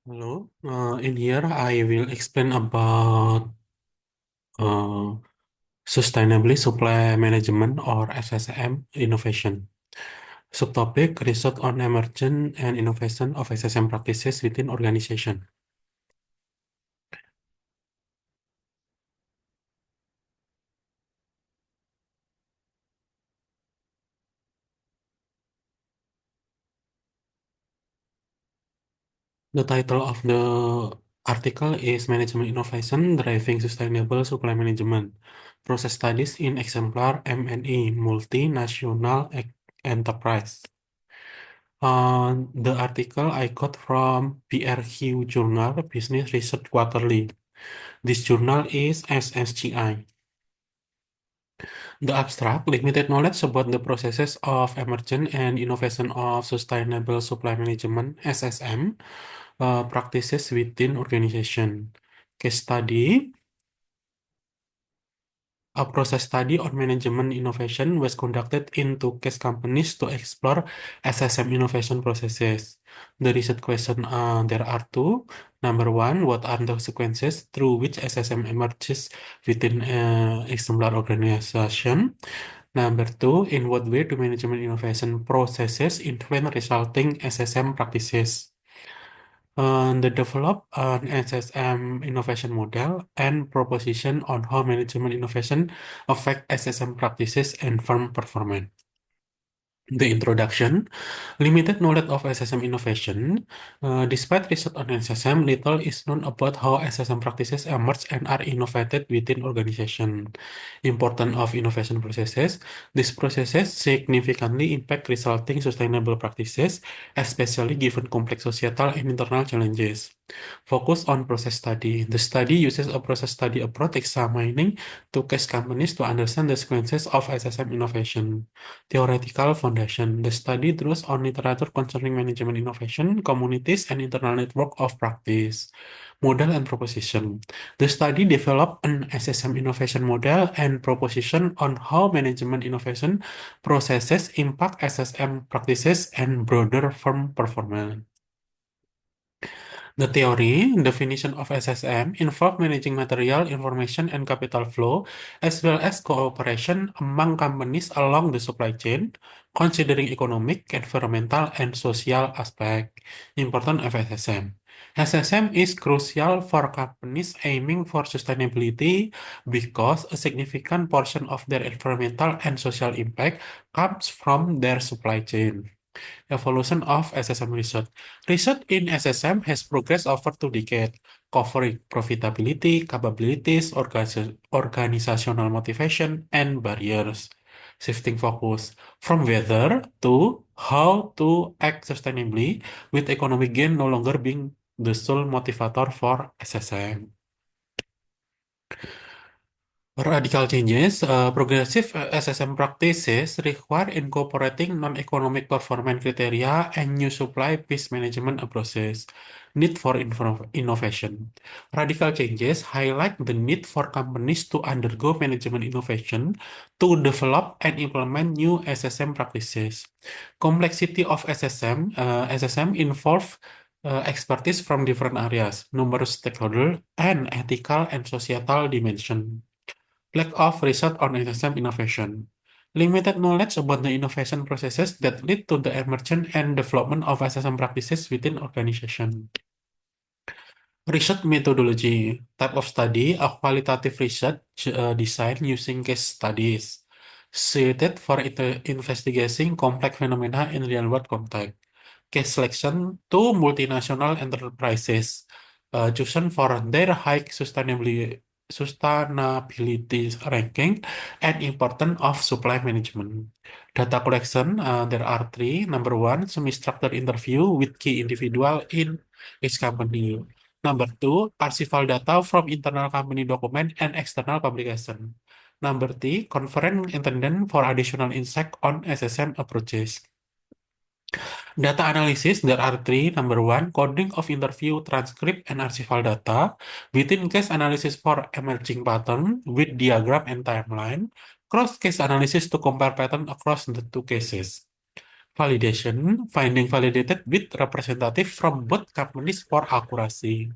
Hello, in here I will explain about uh, Sustainably Supply Management or SSM innovation. Subtopic Research on Emergent and Innovation of SSM Practices within Organization. The title of the article is Management Innovation Driving Sustainable Supply Management Process Studies in Exemplar M&E Multinational Enterprise. The article I got from PRQ Journal Business Research Quarterly. This journal is SSGI. The abstract, limited knowledge about the processes of emergent and innovation of sustainable supply management (SSM) practices within organization. Case study. A process study on management innovation was conducted in two case companies to explore SSM innovation processes. The research question there are two. Number one, what are the sequences through which SSM emerges within exemplar organization? Number two, in what way do management innovation processes influence resulting SSM practices? They develop an SSM innovation model and proposition on how management innovation affect SSM practices and firm performance. The introduction, limited knowledge of SSM innovation. Despite research on SSM, little is known about how SSM practices emerge and are innovated within organization. Importance of innovation processes. These processes significantly impact resulting sustainable practices, especially given complex societal and internal challenges. Focus on process study. The study uses a process study approach examining two case companies to understand the sequences of SSM innovation. Theoretical foundation. The study draws on literature concerning management innovation, communities, and internal network of practice. Model and proposition. The study developed an SSM innovation model and proposition on how management innovation processes impact SSM practices and broader firm performance. The theory, definition of SSM, involve managing material, information, and capital flow, as well as cooperation among companies along the supply chain, considering economic, environmental, and social aspect. Important of SSM. SSM is crucial for companies aiming for sustainability because a significant portion of their environmental and social impact comes from their supply chain. Evolution of SSM research. Research in SSM has progressed over 2 decades, covering profitability, capabilities, organizational motivation, and barriers. Shifting focus from whether to how to act sustainably, with economic gain no longer being the sole motivator for SSM. Radical changes, progressive SSM practices require incorporating non-economic performance criteria and new supply-based management approaches. Need for innovation. Radical changes highlight the need for companies to undergo management innovation to develop and implement new SSM practices. Complexity of SSM involve expertise from different areas, numerous stakeholders, and ethical and societal dimension. Lack of research on SSM innovation. Limited knowledge about the innovation processes that lead to the emergence and development of SSM practices within organization. Research methodology. Type of study, a qualitative research design using case studies. Suited for investigating complex phenomena in real-world context. Case selection to multinational enterprises chosen for their high sustainability ranking and importance of supply management. Data collection, there are three. Number one, semi-structured interview with key individual in each company. Number two, archival data from internal company document and external publication. Number three, conference attendance for additional insight on SSM approaches. Data analysis, there are three. Number one, coding of interview transcript and archival data. Within case analysis for emerging pattern with diagram and timeline. Cross-case analysis to compare pattern across the two cases. Validation, finding validated with representative from both companies for accuracy.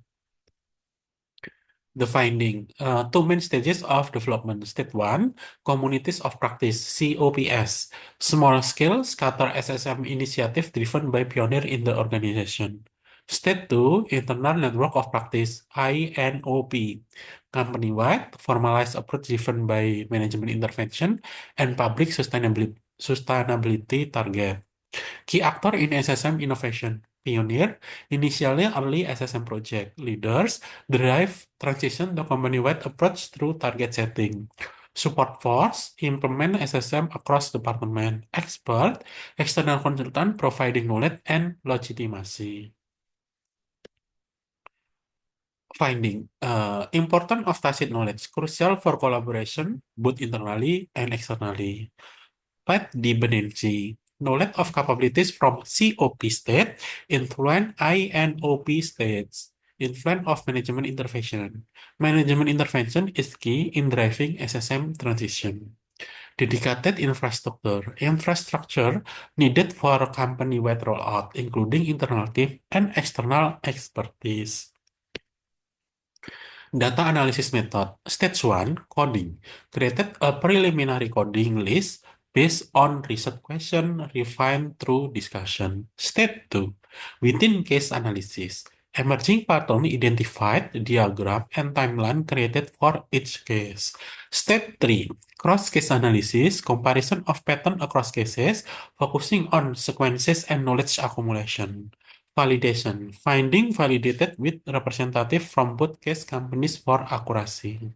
The finding, two main stages of development. Step one, communities of practice, COPS, small scale scatter SSM initiative driven by pioneer in the organization. Step two, internal network of practice, INOP, company-wide formalized approach driven by management intervention and public sustainability target. Key actor in SSM innovation. Pioneer, initially early SSM project. Leaders, drive transition to company-wide approach through target setting. Support force, implement SSM across department. Expert, external consultant providing knowledge and legitimacy. Finding, important of tacit knowledge, crucial for collaboration, both internally and externally. Pat dependency. Knowledge of capabilities from COP state influence INOP states. Influence of management intervention. Management intervention is key in driving SSM transition. Dedicated infrastructure. Infrastructure needed for company-wide rollout, including internal team and external expertise. Data analysis method. Stage 1, coding. Created a preliminary coding list based on research question refined through discussion. Step 2, within case analysis. Emerging pattern identified, diagram, and timeline created for each case. Step 3, cross-case analysis, comparison of pattern across cases, focusing on sequences and knowledge accumulation. Validation, finding validated with representative from both case companies for accuracy.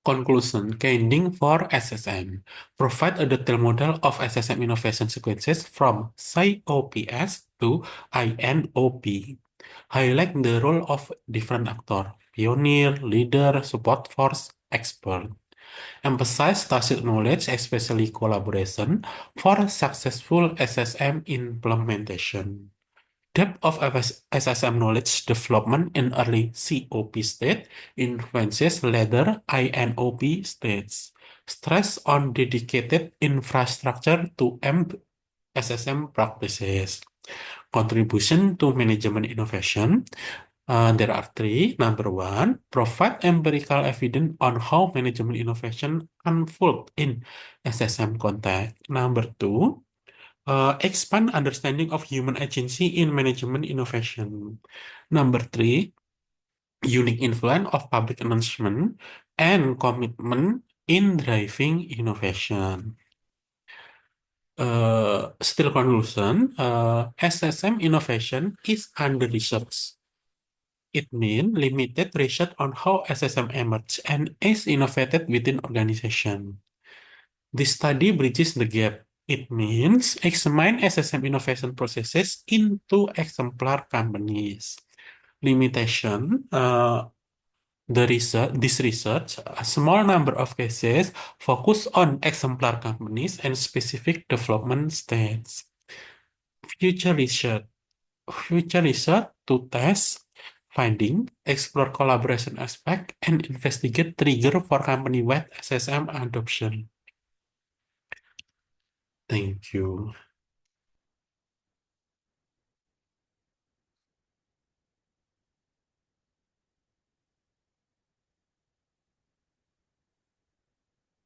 Conclusion, K-ending for SSM. Provide a detailed model of SSM innovation sequences from COPS to INOP. Highlight the role of different actors, pioneer, leader, support force, expert. Emphasize tacit knowledge, especially collaboration, for successful SSM implementation. Depth of SSM knowledge development in early COP state influences later INOP states. Stress on dedicated infrastructure to SSM practices. Contribution to management innovation. There are three. Number one, provide empirical evidence on how management innovation unfold in SSM context. Number two, expand understanding of human agency in management innovation. Number three, unique influence of public announcement and commitment in driving innovation. Still conclusion, SSM innovation is under research. It means limited research on how SSM emerged and is innovated within organization. This study bridges the gap. It means examine SSM innovation processes into exemplar companies. Limitation, this research, a small number of cases focus on exemplar companies and specific development stages. Future research, to test finding, explore collaboration aspect, and investigate trigger for company-wide SSM adoption. Thank you.